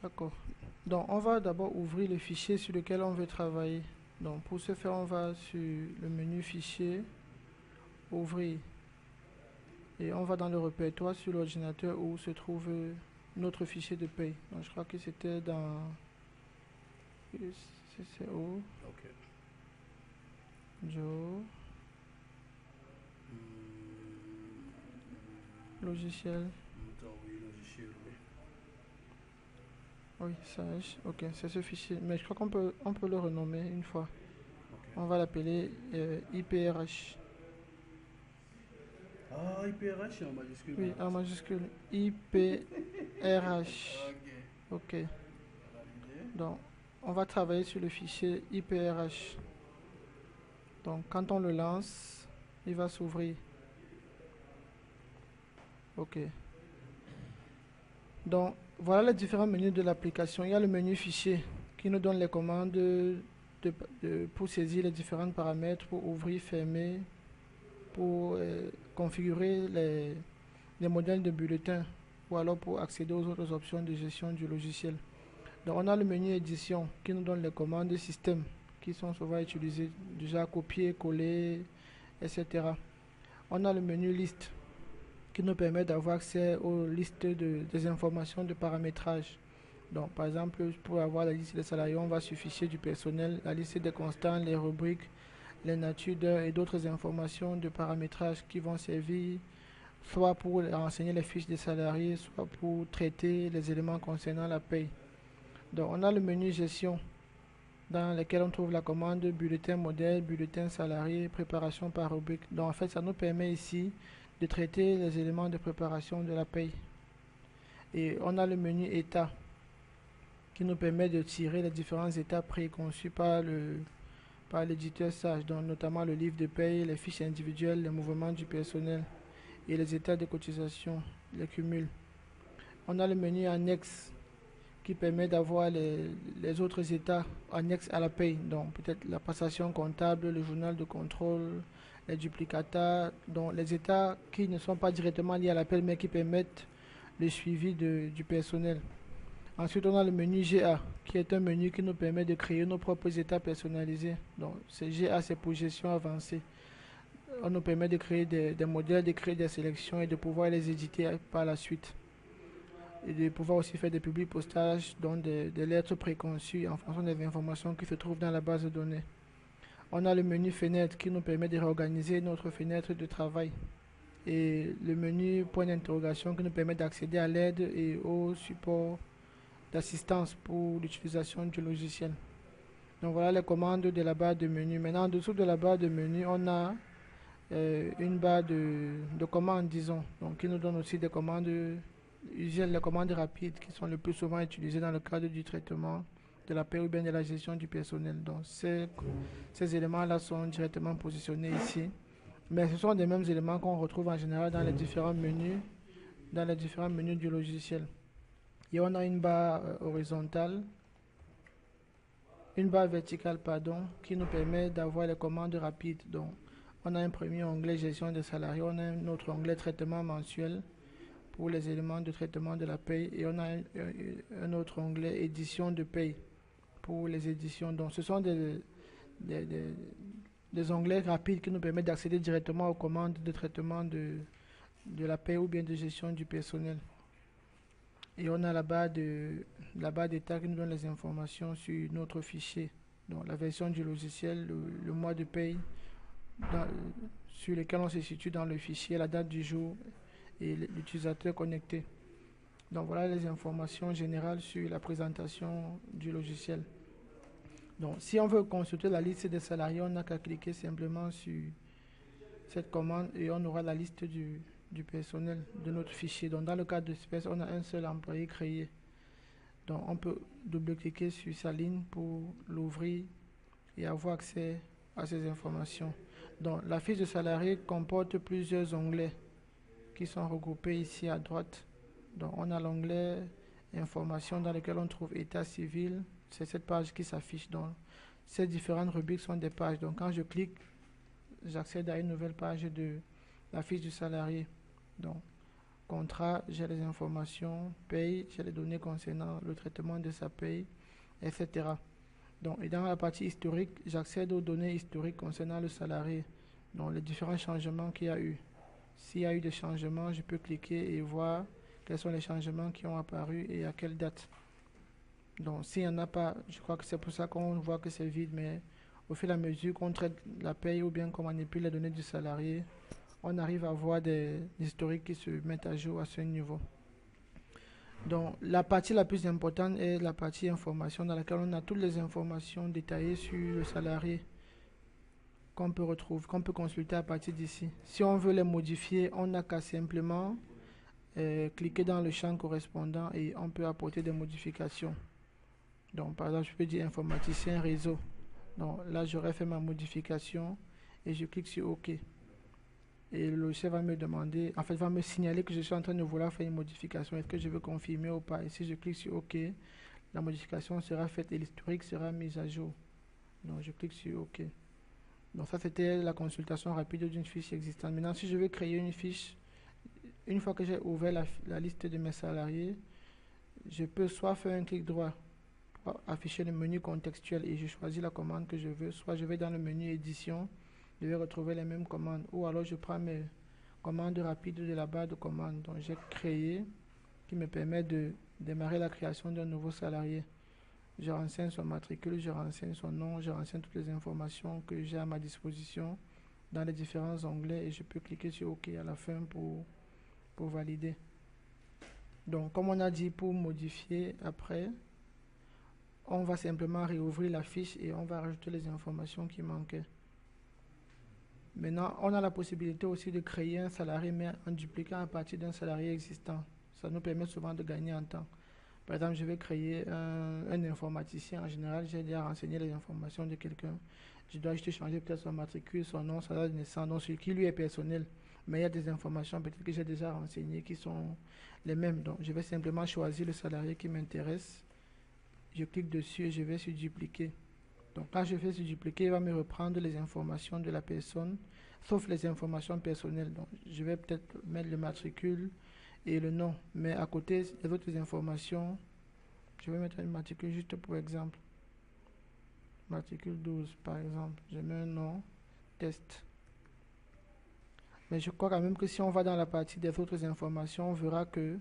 D'accord. Donc, on va d'abord ouvrir le fichier sur lequel on veut travailler. Donc, pour ce faire, on va sur le menu Fichier, Ouvrir. Et on va dans le répertoire sur l'ordinateur où se trouve notre fichier de paye. Donc, je crois que c'était dans... C'est où? Ok. Joe, logiciel. Oui, logiciel, oui. Oui, sage. Ok, c'est ce fichier. Mais je crois on peut le renommer une fois. Ok. On va l'appeler IPRH. Ah, IPRH en majuscule Oui, en là. majuscule. IPRH. Ok. Ok. Validé. Donc, on va travailler sur le fichier IPRH. Donc, quand on le lance, il va s'ouvrir. Ok. Donc, voilà les différents menus de l'application. Il y a le menu fichier qui nous donne les commandes pour saisir les différents paramètres, pour ouvrir, fermer, pour configurer les modèles de bulletins ou alors pour accéder aux autres options de gestion du logiciel. Donc, on a le menu édition qui nous donne les commandes système qui sont souvent utilisées, déjà copier, coller, etc. On a le menu liste qui nous permet d'avoir accès aux listes des informations de paramétrage. Donc, par exemple, pour avoir la liste des salariés, on va sur fichier du personnel, la liste des constants, les rubriques, les natures d'heures et d'autres informations de paramétrage qui vont servir soit pour renseigner les fiches des salariés, soit pour traiter les éléments concernant la paye. Donc, on a le menu gestion dans lequel on trouve la commande bulletin modèle, bulletin salarié, préparation par rubrique. Donc, en fait, ça nous permet ici de traiter les éléments de préparation de la paye. Et on a le menu état qui nous permet de tirer les différents états préconçus par l'éditeur Sage, donc notamment le livre de paye, les fiches individuelles, les mouvements du personnel et les états de cotisation, les cumuls. On a le menu annexe qui permet d'avoir les autres états annexes à la paye, donc peut-être la passation comptable, le journal de contrôle, les duplicata, donc les états qui ne sont pas directement liés à la paye mais qui permettent le suivi du personnel. Ensuite, on a le menu GA, qui est un menu qui nous permet de créer nos propres états personnalisés. Donc, GA, c'est pour gestion avancée. On nous permet de créer des modèles, de créer des sélections et de pouvoir les éditer par la suite. Et de pouvoir aussi faire des publics postages, donc des lettres préconçues en fonction des informations qui se trouvent dans la base de données. On a le menu fenêtre qui nous permet de réorganiser notre fenêtre de travail. Et le menu point d'interrogation qui nous permet d'accéder à l'aide et au support d'assistance pour l'utilisation du logiciel. Donc voilà les commandes de la barre de menu. Maintenant, en dessous de la barre de menu, on a une barre de commandes, disons, donc qui nous donne aussi des commandes, les commandes rapides qui sont le plus souvent utilisées dans le cadre du traitement de la paie ou bien de la gestion du personnel. Donc ces éléments-là sont directement positionnés ici. Mais ce sont les mêmes éléments qu'on retrouve en général dans les différents menus du logiciel. Et on a une barre horizontale, une barre verticale, pardon, qui nous permet d'avoir les commandes rapides. Donc, on a un premier onglet gestion des salariés, on a un autre onglet traitement mensuel pour les éléments de traitement de la paye et on a un autre onglet édition de paye pour les éditions. Donc, ce sont des, des, des onglets rapides qui nous permettent d'accéder directement aux commandes de traitement de la paye ou bien de gestion du personnel. Et on a la barre d'état qui nous donne les informations sur notre fichier. Donc la version du logiciel, le mois de paye dans, sur lequel on se situe dans le fichier, la date du jour et l'utilisateur connecté. Donc voilà les informations générales sur la présentation du logiciel. Donc si on veut consulter la liste des salariés, on n'a qu'à cliquer simplement sur cette commande et on aura la liste du personnel de notre fichier. Donc dans le cas de Space, on a un seul employé créé. Donc on peut double-cliquer sur sa ligne pour l'ouvrir et avoir accès à ces informations. Donc la fiche de salarié comporte plusieurs onglets qui sont regroupés ici à droite. Donc on a l'onglet information dans lequel on trouve état civil. C'est cette page qui s'affiche. Donc ces différentes rubriques sont des pages. Donc quand je clique, j'accède à une nouvelle page de la fiche du salarié. Donc Contrat, j'ai les informations. Paye, j'ai les données concernant le traitement de sa paye, etc. Donc, et dans la partie historique, j'accède aux données historiques concernant le salarié, donc les différents changements qu'il y a eu. S'il y a eu des changements, je peux cliquer et voir quels sont les changements qui ont apparu et à quelle date. Donc, s'il n'y en a pas, je crois que c'est pour ça qu'on voit que c'est vide, mais au fur et à mesure qu'on traite la paye ou bien qu'on manipule les données du salarié, on arrive à voir des historiques qui se mettent à jour à ce niveau. Donc, la partie la plus importante est la partie information dans laquelle on a toutes les informations détaillées sur le salarié qu'on peut retrouver, qu'on peut consulter à partir d'ici. Si on veut les modifier, on n'a qu'à simplement cliquer dans le champ correspondant et on peut apporter des modifications. Donc, par exemple, je peux dire informaticien réseau. Donc, là, j'aurais fait ma modification et je clique sur OK. Et le logiciel va me demander, en fait, va me signaler que je suis en train de vouloir faire une modification. Est-ce que je veux confirmer ou pas? Et si je clique sur OK, la modification sera faite et l'historique sera mis à jour. Donc, je clique sur OK. Donc, ça, c'était la consultation rapide d'une fiche existante. Maintenant, si je veux créer une fiche, une fois que j'ai ouvert la liste de mes salariés, je peux soit faire un clic droit pour afficher le menu contextuel et je choisis la commande que je veux, soit je vais dans le menu édition, je vais retrouver les mêmes commandes, ou alors je prends mes commandes rapides de la barre de commandes dont j'ai créé, qui me permet de démarrer la création d'un nouveau salarié. Je renseigne son matricule, je renseigne son nom, je renseigne toutes les informations que j'ai à ma disposition dans les différents onglets et je peux cliquer sur OK à la fin pour valider. Donc, comme on a dit, pour modifier après, on va simplement réouvrir la fiche et on va rajouter les informations qui manquaient. Maintenant, on a la possibilité aussi de créer un salarié, mais en dupliquant à partir d'un salarié existant. Ça nous permet souvent de gagner en temps. Par exemple, je vais créer un informaticien. En général, j'ai déjà renseigné les informations de quelqu'un. Je dois juste changer peut-être son matricule, son nom, sa date de naissance, donc ce qui lui est personnel. Mais il y a des informations peut-être que j'ai déjà renseignées qui sont les mêmes. Donc, je vais simplement choisir le salarié qui m'intéresse. Je clique dessus et je vais sur dupliquer. Donc, quand je fais sur dupliquer, il va me reprendre les informations de la personne, sauf les informations personnelles. Donc, je vais peut-être mettre le matricule et le nom. Mais à côté, les autres informations, je vais mettre une matricule juste pour exemple. Matricule 12, par exemple. Je mets un nom, test. Mais je crois quand même que si on va dans la partie des autres informations, on verra que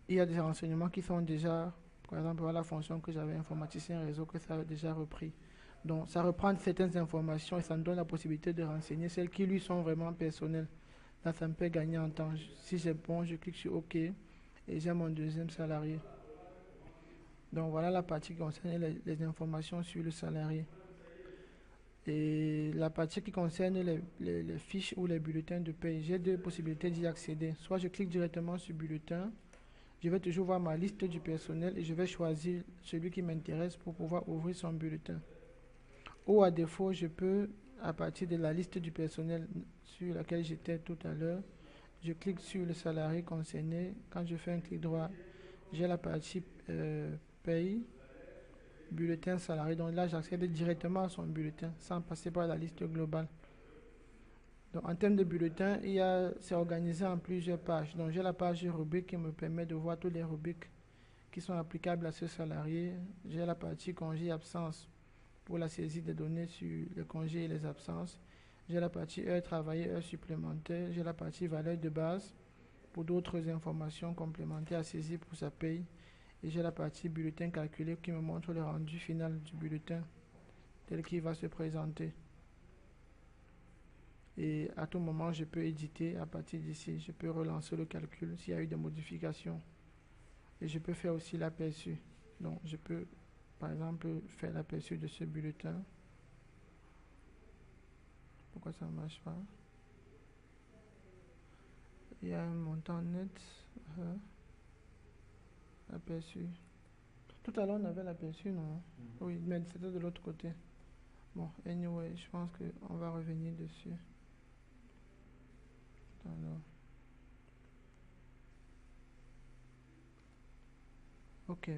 il y a des renseignements qui sont déjà, par exemple, voilà la fonction que j'avais informaticien réseau, que ça a déjà repris. Donc, ça reprend certaines informations et ça me donne la possibilité de renseigner celles qui lui sont vraiment personnelles. Là, ça me fait gagner en temps. Si c'est bon, je clique sur OK et j'ai mon deuxième salarié. Donc, voilà la partie qui concerne les informations sur le salarié. Et la partie qui concerne les fiches ou les bulletins de paie, j'ai deux possibilités d'y accéder. Soit je clique directement sur bulletin, je vais toujours voir ma liste du personnel et je vais choisir celui qui m'intéresse pour pouvoir ouvrir son bulletin. Ou à défaut, je peux, à partir de la liste du personnel sur laquelle j'étais tout à l'heure, je clique sur le salarié concerné. Quand je fais un clic droit, j'ai la partie paye, bulletin salarié. Donc là, j'accède directement à son bulletin sans passer par la liste globale. Donc en termes de bulletin, c'est organisé en plusieurs pages. Donc j'ai la page rubrique qui me permet de voir toutes les rubriques qui sont applicables à ce salarié. J'ai la partie congé absence pour la saisie des données sur les congés et les absences. J'ai la partie heures travaillées, heures supplémentaires. J'ai la partie valeur de base pour d'autres informations complémentaires à saisir pour sa paye. Et j'ai la partie bulletin calculé qui me montre le rendu final du bulletin tel qu'il va se présenter. Et à tout moment, je peux éditer à partir d'ici. Je peux relancer le calcul s'il y a eu des modifications. Et je peux faire aussi l'aperçu. Donc, je peux, par exemple, faire l'aperçu de ce bulletin. Pourquoi ça ne marche pas? Il y a un montant net. Aperçu. Tout à l'heure, on avait l'aperçu, non? Oui, mais c'était de l'autre côté. Bon, anyway, je pense qu'on va revenir dessus. Alors. Ok.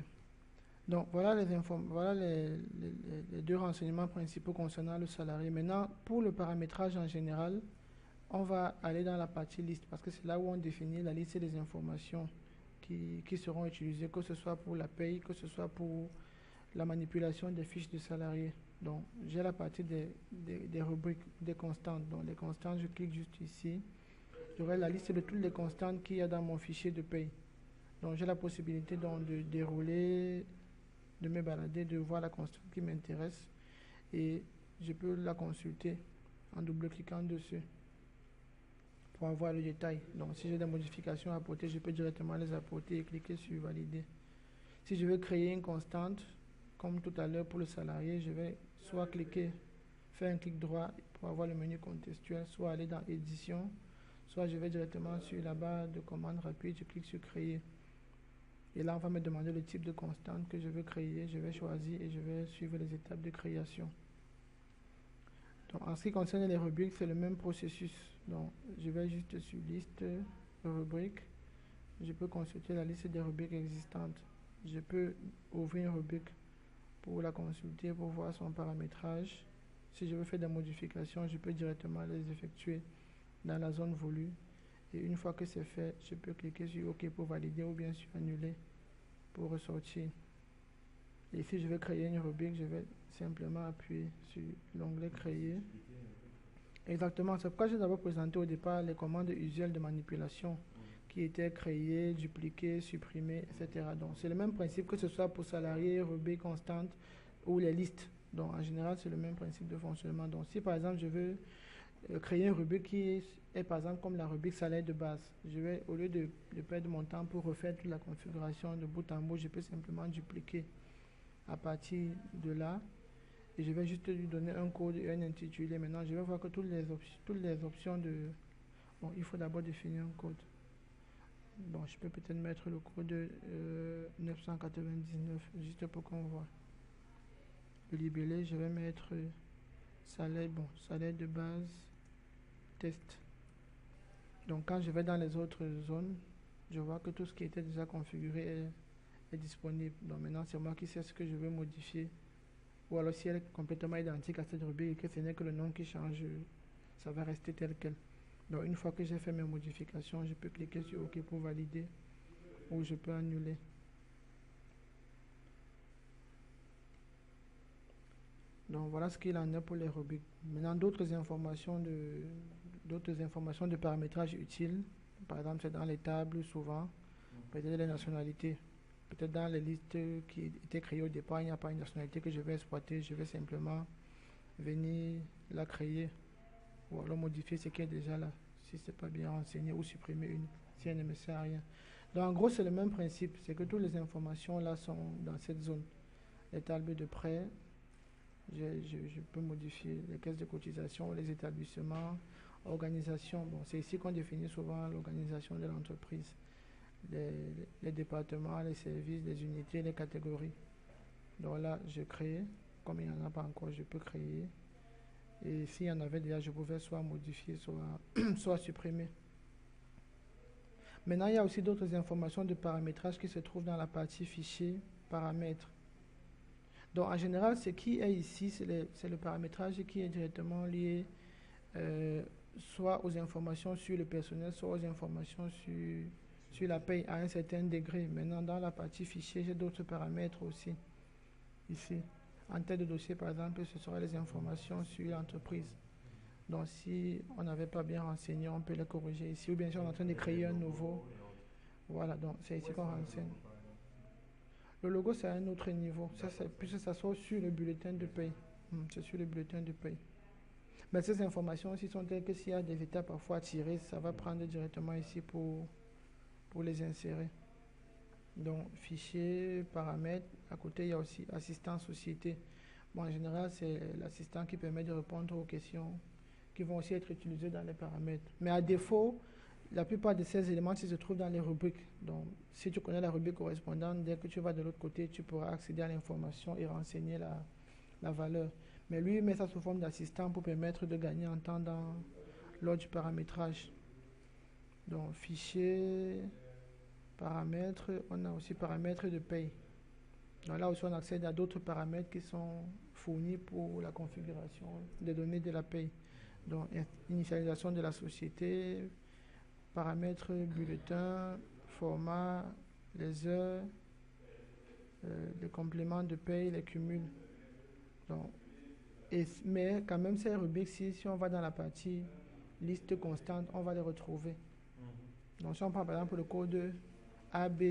Donc, voilà les deux renseignements principaux concernant le salarié. Maintenant, pour le paramétrage en général, on va aller dans la partie liste parce que c'est là où on définit la liste des informations qui seront utilisées, que ce soit pour la paye, que ce soit pour la manipulation des fiches de salariés. Donc, j'ai la partie des rubriques, des constantes. Donc, les constantes, je clique juste ici. J'aurai la liste de toutes les constantes qu'il y a dans mon fichier de paye. Donc, j'ai la possibilité donc, de dérouler, de me balader, de voir la constante qui m'intéresse. Et je peux la consulter en double-cliquant dessus pour avoir le détail. Donc, si j'ai des modifications à apporter, je peux directement les apporter et cliquer sur valider. Si je veux créer une constante, comme tout à l'heure pour le salarié, je vais soit cliquer, faire un clic droit pour avoir le menu contextuel, soit aller dans édition, soit je vais directement sur la barre de commande rapide, je clique sur créer. Et là, on va me demander le type de constante que je veux créer. Je vais choisir et je vais suivre les étapes de création. Donc, en ce qui concerne les rubriques, c'est le même processus. Donc, je vais juste sur liste, rubrique. Je peux consulter la liste des rubriques existantes. Je peux ouvrir une rubrique pour la consulter, pour voir son paramétrage. Si je veux faire des modifications, je peux directement les effectuer dans la zone voulue. Et une fois que c'est fait, je peux cliquer sur OK pour valider ou bien sur annuler pour ressortir. Et si je veux créer une rubrique, je vais simplement appuyer sur l'onglet créer. Exactement, c'est pourquoi j'ai d'abord présenté au départ les commandes usuelles de manipulation qui étaient créées, dupliquées, supprimées, etc. Donc c'est le même principe que ce soit pour salariés, rubrique constante ou les listes. Donc en général, c'est le même principe de fonctionnement. Donc si par exemple je veux créer une rubrique qui est par exemple comme la rubrique salaire de base, je vais, au lieu de perdre mon temps pour refaire toute la configuration de bout en bout, je peux simplement dupliquer à partir de là et je vais juste lui donner un code et un intitulé. Maintenant, je vais voir que toutes les options de... Bon, il faut d'abord définir un code. Bon, je peux peut-être mettre le code 999 juste pour qu'on voit. Le libellé, je vais mettre salaire, bon, salaire de base, test. Donc quand je vais dans les autres zones, je vois que tout ce qui était déjà configuré est disponible. Donc maintenant, c'est moi qui sais ce que je veux modifier. Ou alors si elle est complètement identique à cette rubrique et que ce n'est que le nom qui change, ça va rester tel quel. Donc une fois que j'ai fait mes modifications, je peux cliquer sur OK pour valider ou je peux annuler. Donc voilà ce qu'il en est pour les rubriques. Maintenant d'autres informations de paramétrage utiles. Par exemple, c'est dans les tables souvent, peut-être les nationalités. Peut-être dans les listes qui étaient créées au départ, il n'y a pas une nationalité que je vais exploiter. Je vais simplement venir la créer ou alors modifier ce qui est déjà là, si ce n'est pas bien renseigné, ou supprimer une, si elle ne me sert à rien. Donc en gros, c'est le même principe, c'est que toutes les informations là sont dans cette zone. Les tables de prêt, je peux modifier les caisses de cotisation, les établissements, organisation. Bon, c'est ici qu'on définit souvent l'organisation de l'entreprise. Les départements, les services, les unités, les catégories. Donc là, je crée. Comme il n'y en a pas encore, je peux créer. Et s'il y en avait déjà, je pouvais soit modifier, soit supprimer. Maintenant, il y a aussi d'autres informations de paramétrage qui se trouvent dans la partie fichier, paramètres. Donc en général, ce qui est ici, c'est le paramétrage qui est directement lié soit aux informations sur le personnel, soit aux informations sur la paye à un certain degré. Maintenant, dans la partie fichier, j'ai d'autres paramètres aussi. Ici, en tête de dossier, par exemple, ce sera les informations sur l'entreprise. Donc, si on n'avait pas bien renseigné, on peut les corriger ici. Ou bien si on est en train de créer un nouveau. Voilà, donc c'est ici qu'on renseigne. Le logo, c'est à un autre niveau. Ça, puisque ça sort sur le bulletin de paye. C'est sur le bulletin de paye. Mais ces informations aussi sont telles que s'il y a des étapes parfois à tirer, ça va prendre directement ici pour les insérer. Donc, fichier, paramètres. À côté, il y a aussi assistant société. Bon, en général, c'est l'assistant qui permet de répondre aux questions qui vont aussi être utilisées dans les paramètres. Mais à défaut, la plupart de ces éléments se trouvent dans les rubriques. Donc, si tu connais la rubrique correspondante, dès que tu vas de l'autre côté, tu pourras accéder à l'information et renseigner la valeur. Mais lui, il met ça sous forme d'assistant pour permettre de gagner en temps lors du paramétrage. Donc, fichier, paramètres, on a aussi paramètres de paye. Donc là aussi, on accède à d'autres paramètres qui sont fournis pour la configuration des données de la paye. Donc, initialisation de la société, paramètres, bulletin, format, les heures, les compléments de paye, les cumuls. Donc, mais quand même, ces rubriques, si on va dans la partie liste constante, on va les retrouver. Donc, si on prend par exemple le code AB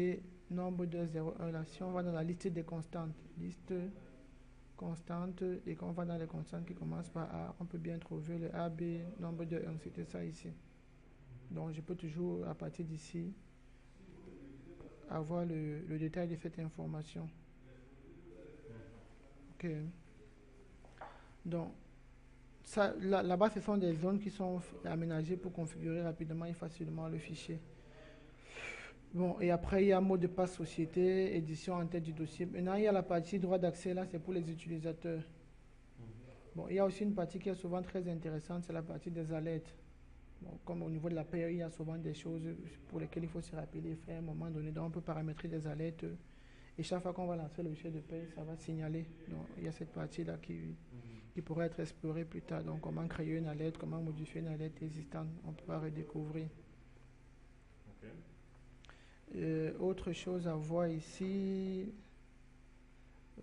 nombre 201, là, si on va dans la liste des constantes, liste constante, et qu'on va dans les constantes qui commencent par A, on peut bien trouver le AB nombre 21, c'était ça ici. Donc, je peux toujours, à partir d'ici, avoir le détail de cette information. Ok. Donc, ça, là-bas, ce sont des zones qui sont aménagées pour configurer rapidement et facilement le fichier. Bon, et après, il y a mot de passe société, édition en tête du dossier. Maintenant, il y a la partie droit d'accès, là, c'est pour les utilisateurs. Bon, il y a aussi une partie qui est souvent très intéressante, c'est la partie des alertes. Bon, comme au niveau de la paie, il y a souvent des choses pour lesquelles il faut se rappeler, faire à un moment donné. Donc, on peut paramétrer des alertes. Et chaque fois qu'on va lancer le fichier de paie, ça va signaler. Donc, il y a cette partie-là qui pourrait être explorée plus tard. Donc, comment créer une alerte, comment modifier une alerte existante, on pourra redécouvrir. Autre chose à voir ici,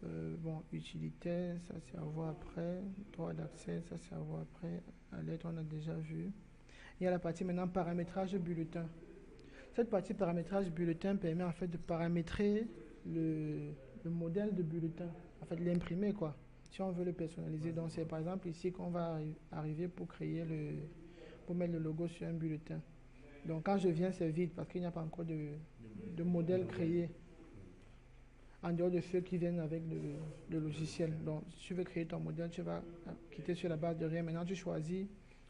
bon, utilitaire, ça c'est à voir après. Droit d'accès, ça c'est à voir après. Alerte, on a déjà vu. Il y a la partie maintenant paramétrage bulletin. Cette partie paramétrage bulletin permet en fait de paramétrer le modèle de bulletin, en fait l'imprimer quoi, si on veut le personnaliser. Donc c'est par exemple ici qu'on va arriver pour créer pour mettre le logo sur un bulletin. Donc quand je viens, c'est vide parce qu'il n'y a pas encore de modèle créé en dehors de ceux qui viennent avec le logiciel. Donc si tu veux créer ton modèle, tu vas quitter sur la base de rien. Maintenant tu choisis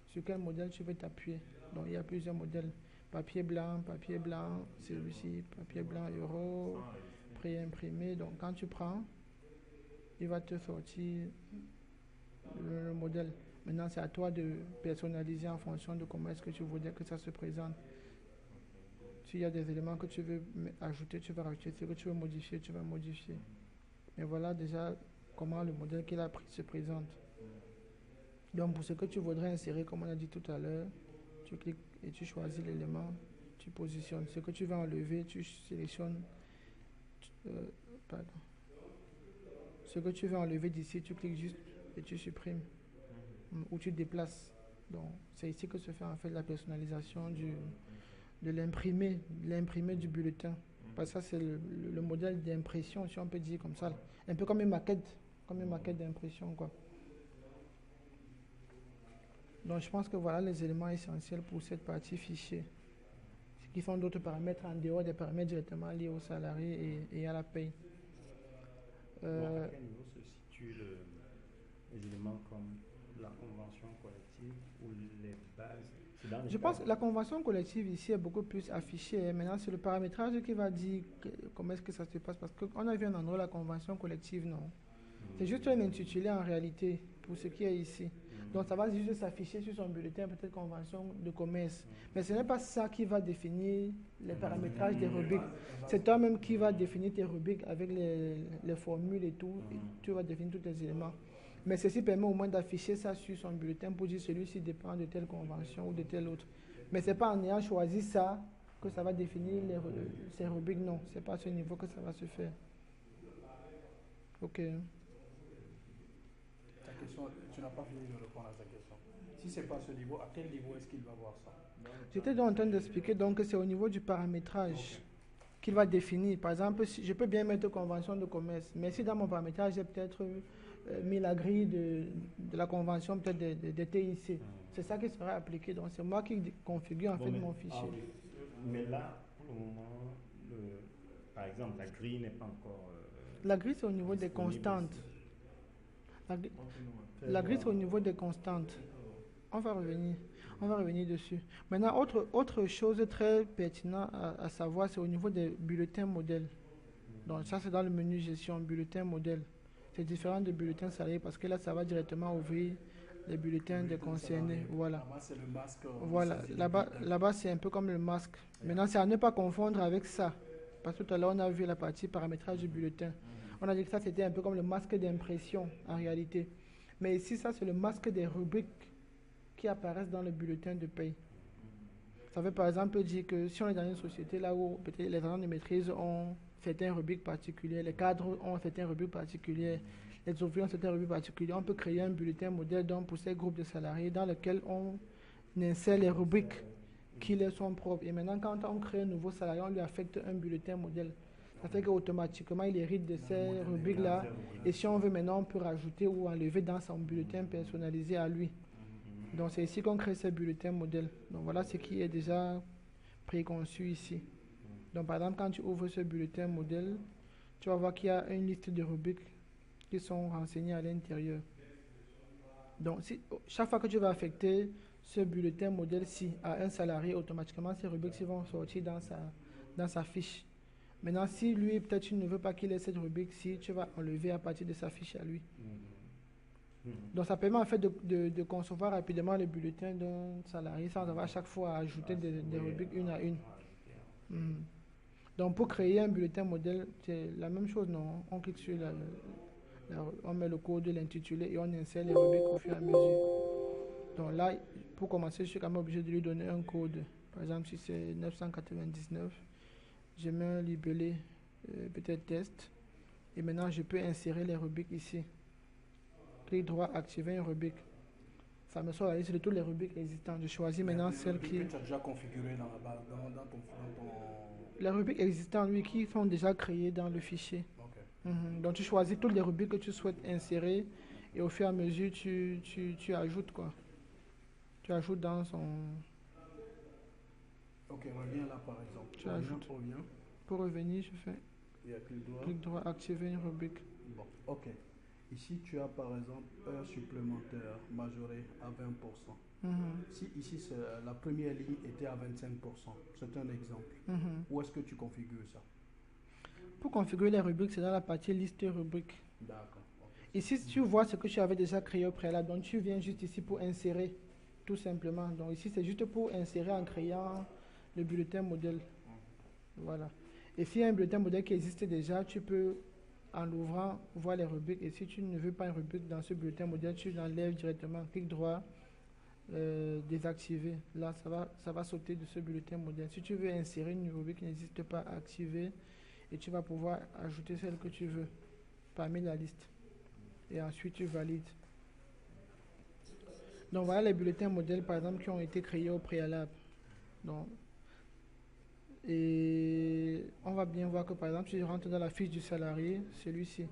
sur quel modèle tu veux t'appuyer. Donc il y a plusieurs modèles. Papier blanc, celui-ci, papier blanc euro, pré-imprimé. Donc quand tu prends, il va te sortir le modèle. Maintenant c'est à toi de personnaliser en fonction de comment est-ce que tu voudrais que ça se présente. S'il y a des éléments que tu veux ajouter, tu vas rajouter. Si tu veux modifier, tu vas modifier. Mais voilà déjà comment le modèle qu'il a pris se présente. Donc pour ce que tu voudrais insérer, comme on a dit tout à l'heure, tu cliques et tu choisis l'élément, tu positionnes. Ce que tu vas enlever, tu sélectionnes. Pardon. Ce que tu veux enlever d'ici, tu cliques juste et tu supprimes. Ou tu déplaces. Donc c'est ici que se fait en fait la personnalisation de l'imprimé du bulletin. Parce que ça c'est le modèle d'impression, si on peut dire comme ça. Un peu comme une maquette d'impression quoi. Donc je pense que voilà les éléments essentiels pour cette partie fichier. Ce qui sont d'autres paramètres en dehors des paramètres directement liés aux salariés et à la paye. À quel niveau se situent les éléments comme la convention collective ou les bases? Je pense que la convention collective ici est beaucoup plus affichée. Maintenant, c'est le paramétrage qui va dire comment est-ce que ça se passe. Parce qu'on a vu un endroit la convention collective, non. C'est juste un intitulé en réalité pour ce qui est ici. Donc ça va juste s'afficher sur son bulletin, peut-être convention de commerce. Mais ce n'est pas ça qui va définir les paramétrages des rubriques. C'est toi-même qui va définir tes rubriques avec les formules et tout. Et tu vas définir tous les éléments. Mais ceci permet au moins d'afficher ça sur son bulletin pour dire celui-ci dépend de telle convention ou de telle autre. Mais ce n'est pas en ayant choisi ça que ça va définir ces rubriques. Non, ce n'est pas à ce niveau que ça va se faire. Ok. Ta question, tu n'as pas fini de répondre à ta question. Si ce n'est pas à ce niveau, à quel niveau est-ce qu'il va voir ça? J'étais donc en train d'expliquer donc que c'est au niveau du paramétrage qu'il va définir. Par exemple, si je peux bien mettre convention de commerce, mais si dans mon paramétrage, j'ai peut-être mis la grille de la convention peut-être de TIC, c'est ça qui sera appliqué. Donc c'est moi qui configure en fait mon fichier. Mais là, pour le moment, par exemple, la grille n'est pas encore... la grille, c'est au niveau des constantes. La grille, c'est au niveau des constantes. On va revenir dessus. Maintenant, autre chose très pertinente à savoir, c'est au niveau des bulletins modèles. Donc ça, c'est dans le menu gestion, bulletin modèle. C'est différent des bulletins salariés parce que là, ça va directement ouvrir les bulletins des concernés. Voilà. Là-bas, c'est le masque. Voilà. Là-bas, c'est un peu comme le masque. Maintenant, c'est à ne pas confondre avec ça. Parce que tout à l'heure, on a vu la partie paramétrage du bulletin. On a dit que ça, c'était un peu comme le masque d'impression en réalité. Mais ici, ça, c'est le masque des rubriques qui qui apparaissent dans le bulletin de paye. Ça veut par exemple dire que si on est dans une société là où peut-être les agents de maîtrise ont certaines rubriques particulières, les cadres ont certaines rubriques particulières, les ouvriers ont certaines rubriques particulières, on peut créer un bulletin modèle donc pour ces groupes de salariés dans lequel on insère les rubriques qui leur sont propres. Et maintenant, quand on crée un nouveau salarié, on lui affecte un bulletin modèle. Ça fait qu'automatiquement, il hérite de ces rubriques-là. Et si on veut maintenant, on peut rajouter ou enlever dans son bulletin personnalisé à lui. Donc, c'est ici qu'on crée ces bulletins modèles. Donc, voilà ce qui est déjà préconçu ici. Donc, par exemple, quand tu ouvres ce bulletin modèle, tu vas voir qu'il y a une liste de rubriques qui sont renseignées à l'intérieur. Donc, chaque fois que tu vas affecter ce bulletin modèle-ci à un salarié, automatiquement, ces rubriques vont sortir dans sa fiche. Maintenant, si lui, peut-être tu ne veux pas qu'il ait cette rubrique-ci, tu vas enlever à partir de sa fiche à lui. Donc, ça permet en fait de concevoir rapidement le bulletin d'un salarié sans avoir à chaque fois à ajouter des rubriques une à une. Donc, pour créer un bulletin modèle, c'est la même chose, non? On clique sur on met le code de l'intitulé et on insère les rubriques au fur et à mesure. Donc là, pour commencer, je suis quand même obligé de lui donner un code. Par exemple, si c'est 999, je mets un libellé, peut-être test. Et maintenant, je peux insérer les rubriques ici. Clic droit, activer une rubrique. Ça me sort la liste de toutes les rubriques existantes. Je choisis maintenant celle qui... Tu as déjà configuré dans ton... Les rubriques existantes, oui, qui sont déjà créées dans le fichier. Okay. Donc, tu choisis toutes les rubriques que tu souhaites insérer et au fur et à mesure, tu ajoutes quoi. Tu ajoutes dans son... Ok, reviens là par exemple. Tu ajoutes. Reviens. Pour revenir, je fais Il y a clic droit, activer une rubrique. Bon, ok. Ici, tu as par exemple heure supplémentaire majorée à 20%. Si ici, la première ligne était à 25%, c'est un exemple. Où est-ce que tu configures ça? Pour configurer les rubriques, c'est dans la partie liste rubriques. D'accord. Okay. Ici, tu vois ce que tu avais déjà créé au préalable. Donc, tu viens juste ici pour insérer, tout simplement. Donc, ici, c'est juste pour insérer en créant le bulletin modèle. Voilà. Et s'il y a un bulletin modèle qui existe déjà, tu peux, en l'ouvrant, voir les rubriques. Et si tu ne veux pas une rubrique dans ce bulletin modèle, tu l'enlèves directement. Clic droit, désactiver. Là, ça va sauter de ce bulletin modèle. Si tu veux insérer une rubrique qui n'existe pas, activer. Et tu vas pouvoir ajouter celle que tu veux parmi la liste. Et ensuite, tu valides. Donc, voilà les bulletins modèles, par exemple, qui ont été créés au préalable. Donc, et on va bien voir que, par exemple, si je rentre dans la fiche du salarié, celui-ci,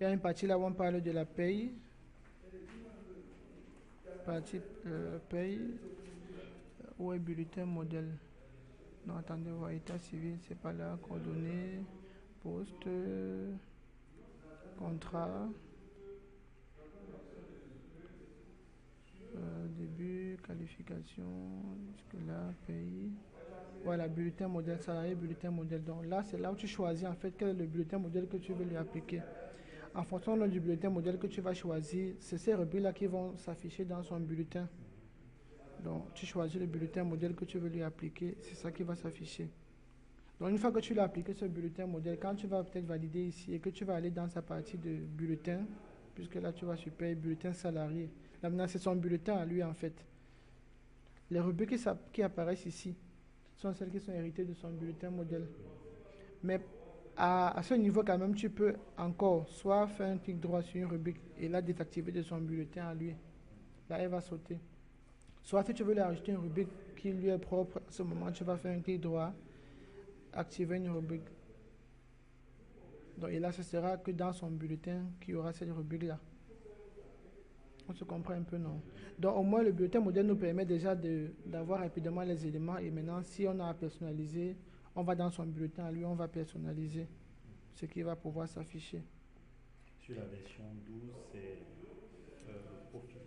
il y a une partie là où on parle de la paye. Partie paye. Où est bulletin modèle? Non, attendez, voir état civil, c'est pas là. Coordonnées, poste, contrat, début, qualification, jusque-là, pays. Voilà, bulletin modèle, salarié, bulletin modèle. Donc là, c'est là où tu choisis en fait quel est le bulletin modèle que tu veux lui appliquer. En fonction du bulletin modèle que tu vas choisir, c'est ces rubriques-là qui vont s'afficher dans son bulletin. Donc, tu choisis le bulletin modèle que tu veux lui appliquer, c'est ça qui va s'afficher. Donc, une fois que tu l'as appliqué ce bulletin modèle, quand tu vas peut-être valider ici et que tu vas aller dans sa partie de bulletin, puisque là, tu vas sur paye, bulletin salarié. Là, maintenant, c'est son bulletin à lui, en fait. Les rubriques qui apparaissent ici sont celles qui sont héritées de son bulletin modèle. Mais à ce niveau, quand même, tu peux encore soit faire un clic droit sur une rubrique et la désactiver de son bulletin à lui. Là, elle va sauter. Soit si tu veux lui ajouter une rubrique qui lui est propre, à ce moment, tu vas faire un clic droit, activer une rubrique. Donc, et là, ce sera que dans son bulletin qu'il y aura cette rubrique-là. On se comprend un peu, non? Donc, au moins, le bulletin modèle nous permet déjà d'avoir rapidement les éléments. Et maintenant, si on a à personnaliser, on va dans son bulletin à lui, on va personnaliser ce qui va pouvoir s'afficher. Sur la version 12, c'est le profil.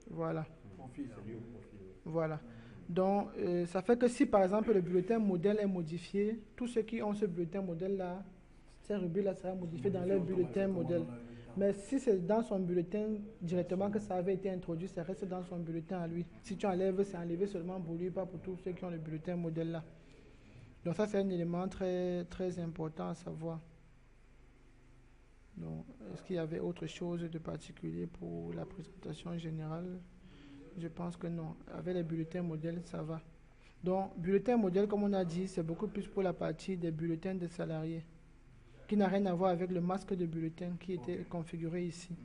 Voilà. Profil, c'est lié au profil. Voilà. Donc, ça fait que si, par exemple, le bulletin modèle est modifié, tous ceux qui ont ce bulletin modèle-là, ces rubriques-là seront modifiées dans leur bulletin modèle. Mais si c'est dans son bulletin directement que ça avait été introduit, ça reste dans son bulletin à lui. Si tu enlèves, c'est enlevé seulement pour lui, pas pour tous ceux qui ont le bulletin modèle-là. Donc ça, c'est un élément très, très important à savoir. Donc, est-ce qu'il y avait autre chose de particulier pour la présentation générale? Je pense que non. Avec les bulletins modèles, ça va. Donc, bulletin modèle, comme on a dit, c'est beaucoup plus pour la partie des bulletins de salariés, qui n'a rien à voir avec le masque de bulletin qui était configuré ici.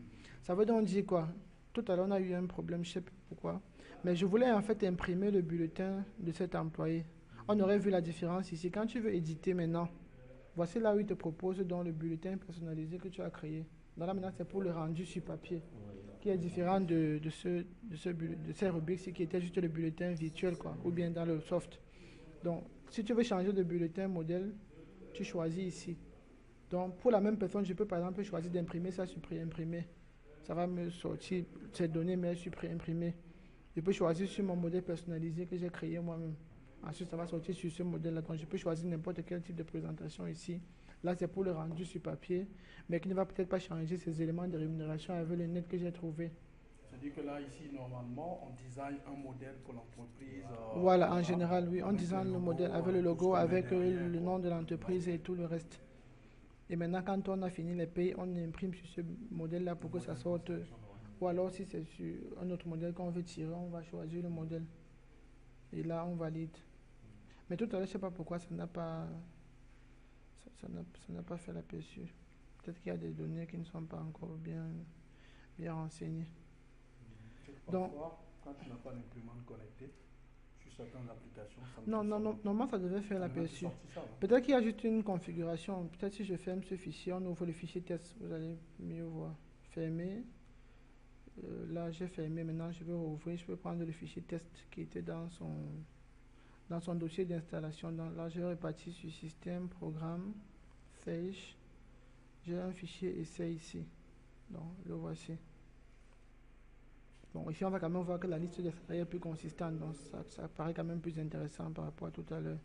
Ça veut donc dire quoi? Tout à l'heure, on a eu un problème, je ne sais pas pourquoi. Mais je voulais en fait imprimer le bulletin de cet employé. On aurait vu la différence ici. Quand tu veux éditer maintenant, voici là où il te propose dans le bulletin personnalisé que tu as créé. Dans là, maintenant, c'est pour le rendu sur papier, qui est différent de ces rubriques qui était juste le bulletin virtuel, quoi, ou bien dans le soft. Donc, si tu veux changer de bulletin modèle, tu choisis ici. Donc, pour la même personne, je peux par exemple choisir d'imprimer ça sur pré-imprimé. Ça va me sortir ces données, mais sur pré-imprimé. Je peux choisir sur mon modèle personnalisé que j'ai créé moi-même. Ensuite, ça va sortir sur ce modèle-là. Donc, je peux choisir n'importe quel type de présentation ici. Là, c'est pour le rendu sur papier, mais qui ne va peut-être pas changer ces éléments de rémunération avec le net que j'ai trouvé. C'est-à-dire que là, ici, normalement, on design un modèle pour l'entreprise. Voilà, en général, oui. On design le modèle avec le logo, avec le nom de l'entreprise et tout le reste. Et maintenant, quand on a fini les pays, on imprime sur ce modèle-là pour que ça sorte. Ou alors, si c'est sur un autre modèle qu'on veut tirer, on va choisir le modèle. Et là, on valide. Mais tout à l'heure, je ne sais pas pourquoi ça n'a pas fait l'aperçu. Peut-être qu'il y a des données qui ne sont pas encore bien renseignées. Donc, quand tu n'as pas d'imprimante connectée, sur certaines applications, non, normalement ça devait faire l'aperçu. Peut-être qu'il y a juste une configuration. Peut-être si je ferme ce fichier, on ouvre le fichier test, vous allez mieux voir. Fermer. Là, j'ai fermé. Maintenant, je vais rouvrir. Je peux prendre le fichier test qui était dans son dossier d'installation. Là, je vais répartir sur système, programme, Sage. J'ai un fichier essai ici. Donc, le voici. Bon, ici, on va quand même voir que la liste des salariés est plus consistante. Donc, ça paraît quand même plus intéressant par rapport à tout à l'heure.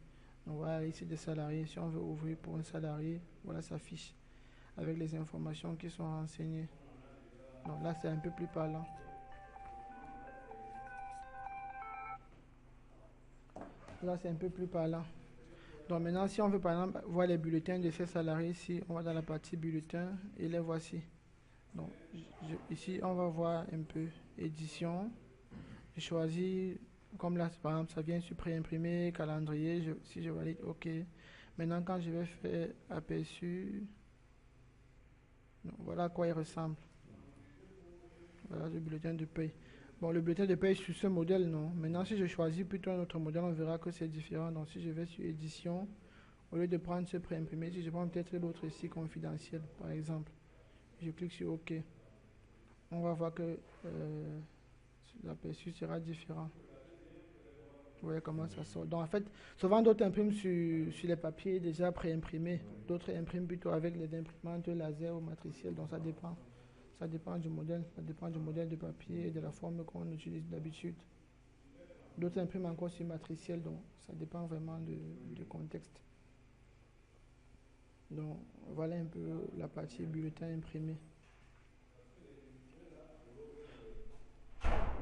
Donc, voilà, ici des salariés. Si on veut ouvrir pour un salarié, voilà sa fiche avec les informations qui sont renseignées. Donc, là, c'est un peu plus parlant. Là, c'est un peu plus parlant. Donc, maintenant, si on veut, par exemple, voir les bulletins de ces salariés ici, on va dans la partie bulletins et les voici. Donc, ici, on va voir un peu édition. Je choisis, comme là, par exemple, ça vient sur pré-imprimé, calendrier. Si je valide, OK. Maintenant, quand je vais faire aperçu, donc, voilà à quoi il ressemble. Voilà le bulletin de paye. Bon, le bulletin de paye sur ce modèle, non. Maintenant, si je choisis plutôt un autre modèle, on verra que c'est différent. Donc, si je vais sur édition, au lieu de prendre ce pré-imprimé, si je prends peut-être l'autre ici, confidentiel, par exemple. Je clique sur OK. On va voir que l'aperçu sera différent. Vous voyez comment ça sort. Donc en fait, souvent d'autres impriment sur les papiers déjà pré-imprimés. D'autres impriment plutôt avec les imprimantes laser ou matricielles. Donc ça dépend. Ça dépend du modèle. Ça dépend du modèle de papier et de la forme qu'on utilise d'habitude. D'autres impriment encore sur matriciel. Donc ça dépend vraiment du contexte. Donc voilà un peu la partie bulletin imprimé.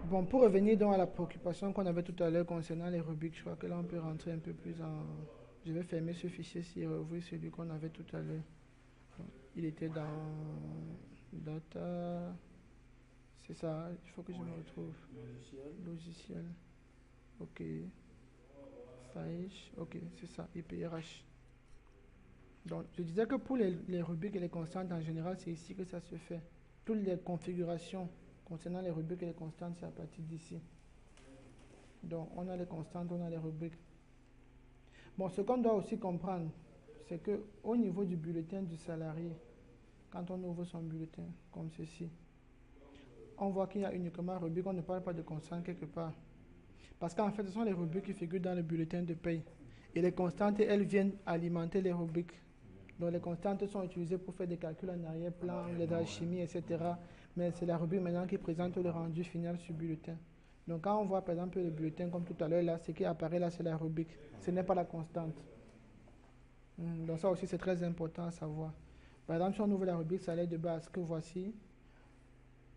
Bon, pour revenir donc à la préoccupation qu'on avait tout à l'heure concernant les rubriques, je crois que là on peut rentrer un peu plus en... Je vais fermer ce fichier-ci et rouvrir celui qu'on avait tout à l'heure. Il était dans Data... C'est ça, il faut que je me retrouve. Logiciel. Ok. Sage. Ok, c'est ça, IPRH. Donc, je disais que pour les rubriques et les constantes, en général, c'est ici que ça se fait. Toutes les configurations concernant les rubriques et les constantes, c'est à partir d'ici. Donc, on a les constantes, on a les rubriques. Bon, ce qu'on doit aussi comprendre, c'est qu'au niveau du bulletin du salarié, quand on ouvre son bulletin, comme ceci, on voit qu'il y a uniquement rubrique, on ne parle pas de constantes quelque part. Parce qu'en fait, ce sont les rubriques qui figurent dans le bulletin de paye. Et les constantes, elles viennent alimenter les rubriques. Donc les constantes sont utilisées pour faire des calculs en arrière-plan, les alchimies, etc. Mais c'est la rubrique maintenant qui présente le rendu final sur le bulletin. Donc quand on voit par exemple le bulletin comme tout à l'heure, là, ce qui apparaît là, c'est la rubrique. Ce n'est pas la constante. Donc ça aussi, c'est très important à savoir. Par exemple, si on ouvre la rubrique salaire de base que voici,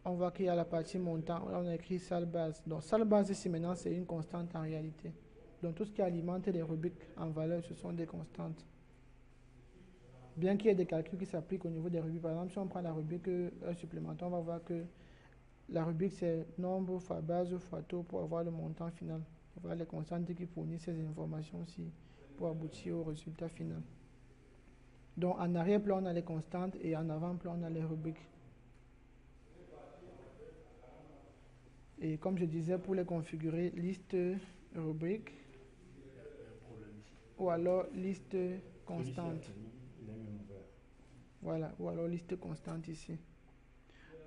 on voit qu'il y a la partie montant, on a écrit salle base. Donc salle base ici maintenant, c'est une constante en réalité. Donc tout ce qui alimente les rubriques en valeur, ce sont des constantes. Bien qu'il y ait des calculs qui s'appliquent au niveau des rubriques. Par exemple, si on prend la rubrique supplémentaire, on va voir que la rubrique, c'est nombre fois base fois taux pour avoir le montant final. Voilà les constantes qui fournissent ces informations-ci pour aboutir au résultat final. Donc, en arrière-plan, on a les constantes et en avant-plan, on a les rubriques. Et comme je disais, pour les configurer, liste rubrique ou alors liste constante. Voilà, ou alors liste constante ici.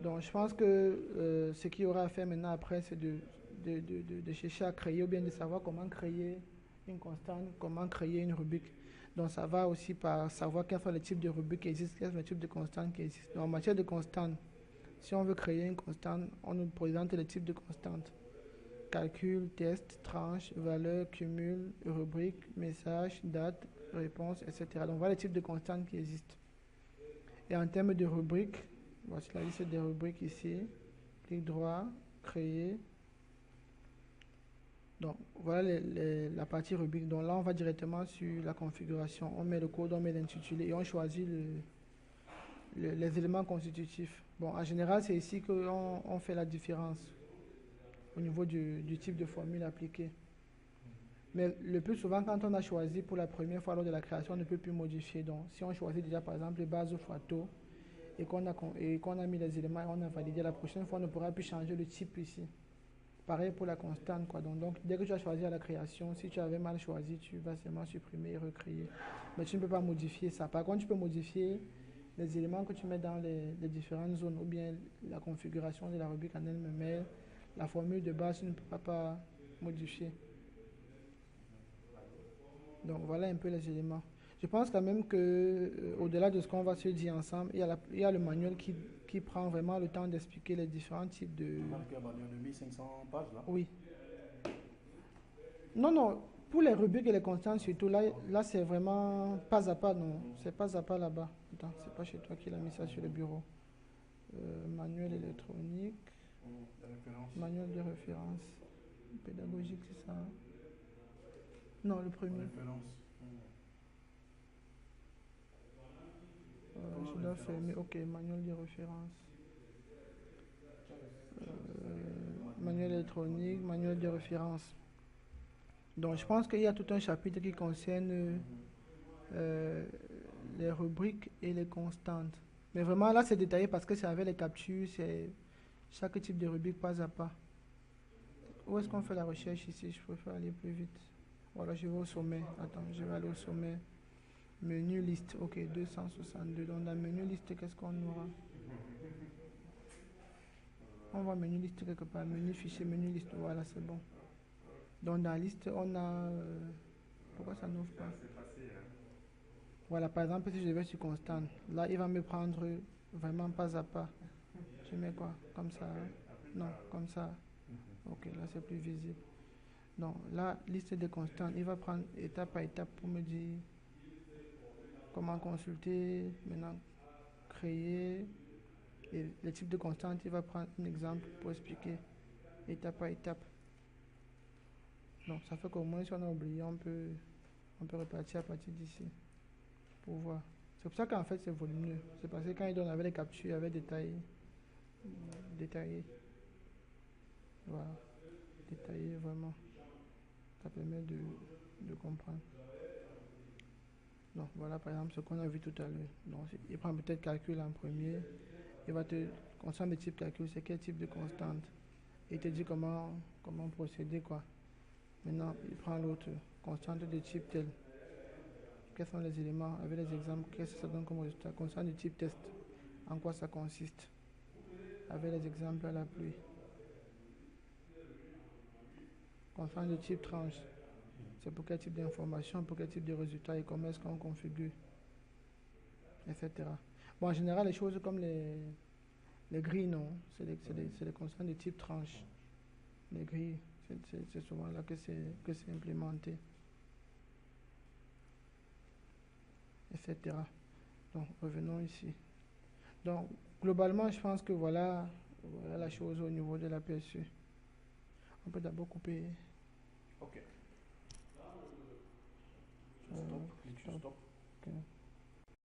Donc, je pense que ce qu'il y aura à faire maintenant après, c'est de chercher à créer ou bien de savoir comment créer une constante, comment créer une rubrique. Donc, ça va aussi par savoir quels sont les types de rubriques qui existent, quels sont les types de constantes qui existent. Donc, en matière de constantes, si on veut créer une constante, on nous présente les types de constantes. Calcul, test, tranche, valeur, cumul, rubrique, message, date, réponse, etc. Donc, voilà les types de constantes qui existent. Et en termes de rubriques, voici la liste des rubriques ici. Clic droit, créer. Donc, voilà la partie rubrique. Donc là, on va directement sur la configuration. On met le code, on met l'intitulé et on choisit les éléments constitutifs. Bon, en général, c'est ici qu'on fait la différence au niveau du type de formule appliquée. Mais le plus souvent, quand on a choisi pour la première fois lors de la création, on ne peut plus modifier. Donc, si on choisit déjà, par exemple, base fois taux, et qu'on a mis les éléments et on a validé, la prochaine fois, on ne pourra plus changer le type ici. Pareil pour la constante, quoi. Donc, dès que tu as choisi à la création, si tu avais mal choisi, tu vas seulement supprimer et recréer. Mais tu ne peux pas modifier ça. Par contre, tu peux modifier les éléments que tu mets dans les différentes zones ou bien la configuration de la rubrique en elle-même. Mais la formule de base, tu ne pourras pas modifier. Donc, voilà un peu les éléments. Je pense quand même que au-delà de ce qu'on va se dire ensemble, il y a le manuel qui prend vraiment le temps d'expliquer les différents types de... Marqué un manuel de 1500 pages là. Oui. Non, pour les rubriques et les constantes surtout, là c'est vraiment pas à pas, non. C'est pas à pas là-bas. Attends, c'est pas chez toi qui l'a mis ça sur le bureau. Manuel électronique. Manuel de référence. Pédagogique, c'est ça. Non, le premier. Je dois fermer. Ok, manuel de référence. Manuel électronique, manuel de référence. Donc, je pense qu'il y a tout un chapitre qui concerne les rubriques et les constantes. Mais vraiment, là, c'est détaillé parce que c'est avec les captures, c'est chaque type de rubrique pas à pas. Où est-ce qu'on fait la recherche ici? Je préfère aller plus vite. Voilà, je vais au sommet. Attends, je vais aller au sommet. Menu liste, ok, 262. Donc, dans menu liste, qu'est-ce qu'on aura? On voit menu liste quelque part. Menu fichier, menu liste, voilà, c'est bon. Donc, dans la liste, on a... pourquoi ça n'ouvre pas? Voilà, par exemple, si je vais sur constante, là, il va me prendre vraiment pas à pas. Je mets quoi? Comme ça? Non, comme ça. Ok, là, c'est plus visible. Donc, là, liste de constantes, il va prendre étape par étape pour me dire comment consulter, maintenant créer. Et le type de constante, il va prendre un exemple pour expliquer étape par étape. Donc, ça fait qu'au moins, si on a oublié, on peut repartir à partir d'ici pour voir. C'est pour ça qu'en fait, c'est volumineux. C'est parce que quand il donne avec les captures, il avait détaillé. Voilà. Détaillé vraiment. Ça permet de comprendre. Donc, voilà par exemple ce qu'on a vu tout à l'heure. Donc, il prend peut-être calcul en premier. Il va te constante de type calcul, c'est quel type de constante. Il te dit comment procéder, quoi. Maintenant, il prend l'autre, constante de type tel. Quels sont les éléments avec les exemples? Qu'est-ce que ça donne comme résultat? Constante de type test. En quoi ça consiste? Avec les exemples à la pluie. Constante de type tranche. C'est pour quel type d'information, pour quel type de résultat et comment est-ce qu'on configure, etc. Bon, en général, les choses comme les grilles, non. C'est les constantes de type tranche. Les grilles, c'est souvent là que c'est implémenté. Etc. Donc, revenons ici. Donc, globalement, je pense que voilà la chose au niveau de l'aperçu. On peut d'abord couper. Ok. Stop. Stop. Ok.